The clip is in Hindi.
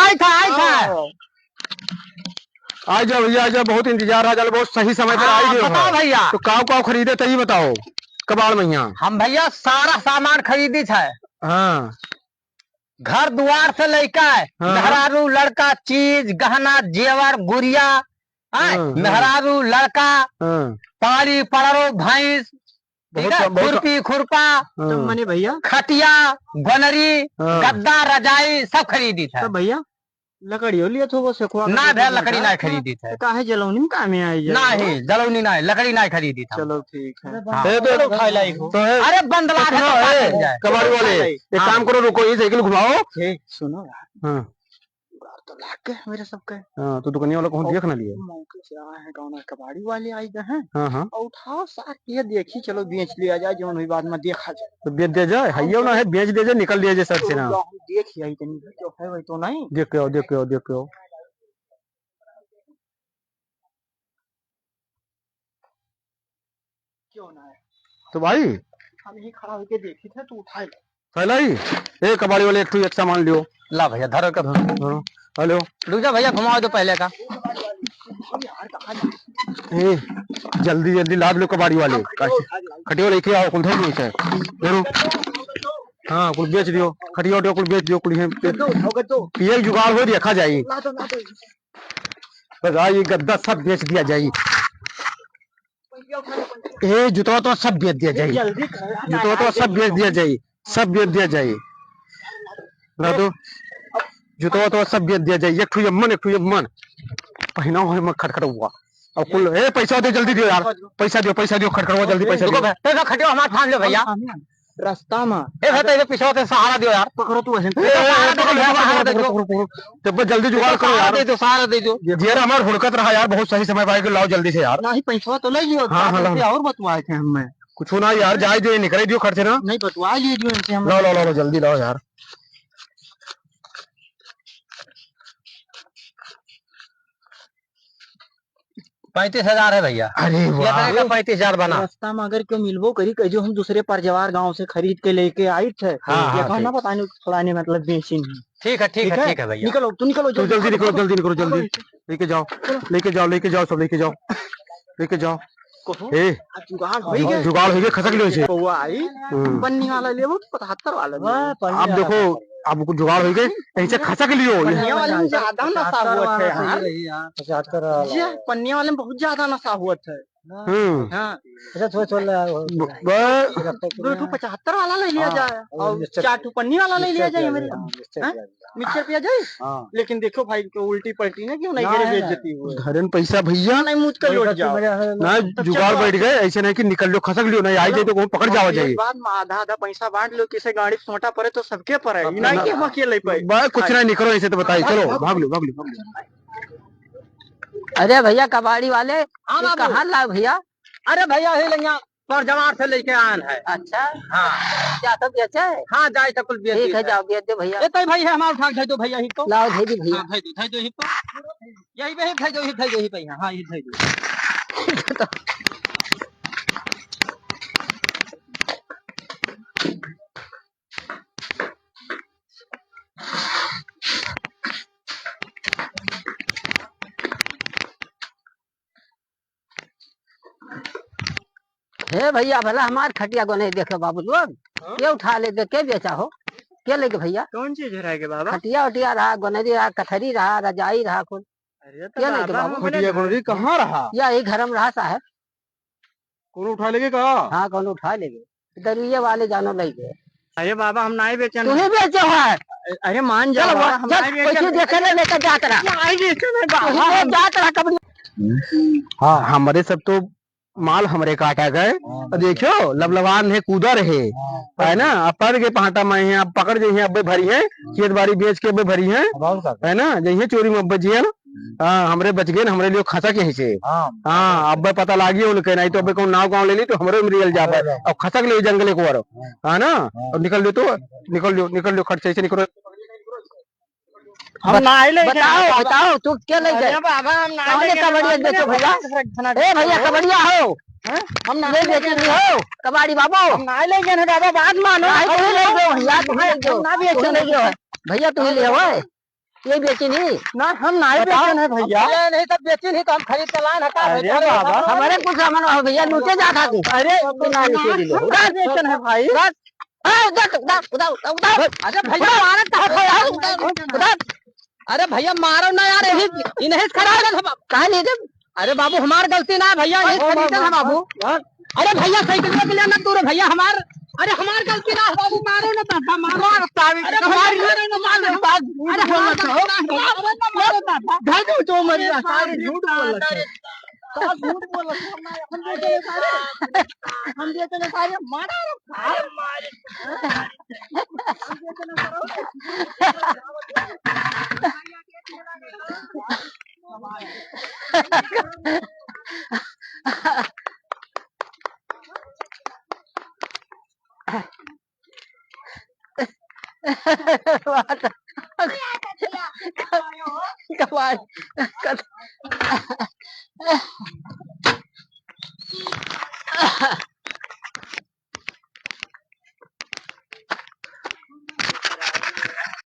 आई था। आ जाओ भैया, आ जाओ, बहुत इंतजार, आ जाओ, बहुत सही समय पर आई गए। बताओ भैया, तो काव काव खरीदे तही बताओ। कबाड़ में यहाँ हम भैया सारा सामान खरीदी है। हाँ घर द्वार से लेकर मेहरारू लड़का चीज गहना जेवर गुड़िया, मेहरारू लड़का, पाली पड़ो भैंस, खुरपी खुरपा मने भैया, खटिया बनरी गद्दा रजाई सब खरीदी था। भैया लकड़ी लिया तो वो सेखवा ना भैया लकड़ी ना खरीदी थे। काहे जलौनी में काम में आई नहीं जलौनी नहीं लकड़ी ना खरीदी था। चलो ठीक है। अरे बंदला कबाड़ी वाले एक काम करो, रुको ये साइकिल घुमाओ। सुनो हाँ तो लाग गए मेरे सबके। हाँ तो दुकानिया वाला कौन देख ना लिए मौके से आए हैं गाँव, कबाड़ी वाले आई गए हैं। हाँ हाँ उठाओ साथ ये देखी, चलो बेच लिया जाए, जो हुई बाद में देखा जाए। तो बेच दे जाए, है ना है, बेच दे जाए, निकल दिया जाए सर से ना। देखी आई जो है वही तो नहीं। देख के आओ, देख के आओ, देख के आओ। क्यों ना है तो भाई हम यही खड़ा होके देखी थे, तू उठा ले पहला ही ए कबाड़ी वाले एक सामान लियो। ला भैया धरो का हेलो रुक जा भैया, घुमाओ दो पहले का। ए जल्दी जल्दी लाभ लो कबाड़ी वाले, खटियो लेके आओ, कुल धर नीचे धरो। हाँ कुल बेच दियो, खटियो उटियो कुल बेच दियो, कुल ये जुगाड़ हो देखा जाए। बस ये गद्दा सब बेच दिया जाए, ए जूता तो सब बेच दिया जाए, जूता तो सब बेच दिया जाए, सब बेच दिया जाए। तो जूता तो सब बेच दिया जाए। एक ठू यमन पहना हो मत खटखट हुआ। अब कुल ए पैसा दे, जल्दी दियो यार, पैसा दियो, पैसा दियो, खटखट हुआ, जल्दी पैसा दियो। पैसा खटियो हमारा थाम लो भैया रास्ता में। ए भाई पीछे से सहारा दियो यार, पकड़ो तू ऐसे तब जल्दी जुगाड़ करो यार, दे दो सहारा दे दो। यार हमार हुड़कत रहा यार, बहुत सही समय पाएगा, लाओ जल्दी से यार। नहीं पैसा तो ले लियो। हाँ हाँ और बतवाए थे हमें कुछ ना यार, जाए दे निकले दियो खर्चे ना। नहीं बतवा लीजिए इनसे हम। लो लो लो जल्दी लाओ यार। $35,000 है भैया। अरे वाह 35,000 बना। रास्ता में अगर क्यों मिलबो करी कह जो हम दूसरे परजवार गांव से खरीद के लेके आई थे। हाँ, ये कहना पता नहीं फलाने मतलब बेची नहीं। ठीक है ठीक है ठीक है भैया, निकलो तू, निकलो जल्दी निकलो, जल्दी निकलो, जल्दी लेके जाओ, लेके जाओ, लेके जाओ, सब लेके जाओ, लेके जाओ। ए जुगाड़ हो गया, खसक लियो इसे। पन्नी वाला ले वो 75 वाला। आप देखो अब कुछ जुगाड़ हो गए, ऐसे खसक लियो। पन्निया वाले में ज्यादा नशा हुआ है यार, पन्निया वाले में बहुत ज्यादा नशा हुआ है। हाँ दो 75 वाला ले लिया जाए और 4 पन्नी वाला ले लिया जाए मेरे मिक्सर पिया जाए। लेकिन देखो भाई तो उल्टी पलटी ना क्यों नहीं गिरे बेइज्जती हुई। घरन पैसा भैया नहीं मुझ कर लौट जाओ ना, जुगाड़ बैठ गए, ऐसे नहीं कि निकल लो, खसक लियो, नहीं आई जाए तो पकड़ जाओ जाए। बाद में आधा आधा पैसा बांट लो, किसी गाड़ी सोटा पड़े तो सबके पड़े, नहीं कि हम अकेले पे। कुछ नहीं निकलो ऐसे तो बताइए, चलो भाग लो, भाग लो, भाग लो। अरे भैया कबाड़ी वाले कहाँ ला भैया? अरे भैया पर जमार से लेके आन है। अच्छा हाँ क्या सब बेचे? हाँ जाए तो कुल बेच। ठीक है जाओ बेच दो भैया। तो भाई है हमारा उठा दे दो भैया ही तो लाओ भेज दो भैया, भेज दो ही तो यही पे भेज दो ही भैया। हाँ ये भेज दो। हे भैया भला हमारे खटिया को नहीं देखो बाबू लोग, ये उठा ले के बेचा हो, क्या लेके भैया? कौन चीज रहेगा बाबा? खटिया उटिया रहा, गोनरी रहा, कथरी रहा, रजाई रहा, कुल क्या लेके बाबू? खटिया गोनरी कहाँ रहा? यही घर में रहा साहब। कौन उठा लेगे कहा? हाँ कौन उठा लेगे, दरुये वाले जानो ले गए। अरे बाबा हम नहीं बेचे। तू ही बेचो है? अरे मान जा लेकर जात रहा हाँ हमारे सब तो माल हमरे काटा गए, देखो लबलवान है, कूदर है ना, अपन के पाटा में है, अब पकड़ जाइए, अब भरी है, खेत बाड़ी बेच के अब भरी है ना, जइए चोरी में अब जी है ना। हाँ हमरे बच गए, हमरे लिए खसा के से। हाँ अब पता लागी उनके, नहीं तो अब कौन नाव गाँव ले ली तो हमरे में रियल जा पाए, अब खसक ले जंगले को है ना, और निकल दो तो निकल दो खर्चे से निकलो। हम ना ले बताओ बताओ तू क्या ले गए? बाबा हम ना ले कबड़िया बेचो भैया। ए भैया कबड़िया हो, हम ना ले बेचेंगे हो कबाड़ी बाबू। हम ना ले गए बाबा, बात मानो। भैया तुम ले गयो भैया, तुम ले गयो भैया, तुम ले हो ये बेची नहीं ना हम नहीं बेचन है भैया। ये नहीं तो बेची नहीं तो हम खरीद के लाए अरे बाबा हमारे कुछ सामान हो भैया लूटे जाता तू अरे ना नीचे दिलो उधर बेचन है भाई। अरे भैया मारो अरे भैया मारो ना यार इन्हें खड़ा कहा नहीं दे। अरे बाबू हमारी गलती ना है भैया ये खरीदे है बाबू। अरे भैया साइकिल के लिए ना तू भैया हमार अरे हमारी गलती ना है बाबू मारो ना पापा मारो अरे हमारी मारो ना मारो अरे हमारा भाई जो मरी सारे झूठ बोल रहे हैं। झूठ बोल रहे हैं हम बेचने सारे मारा कबाड़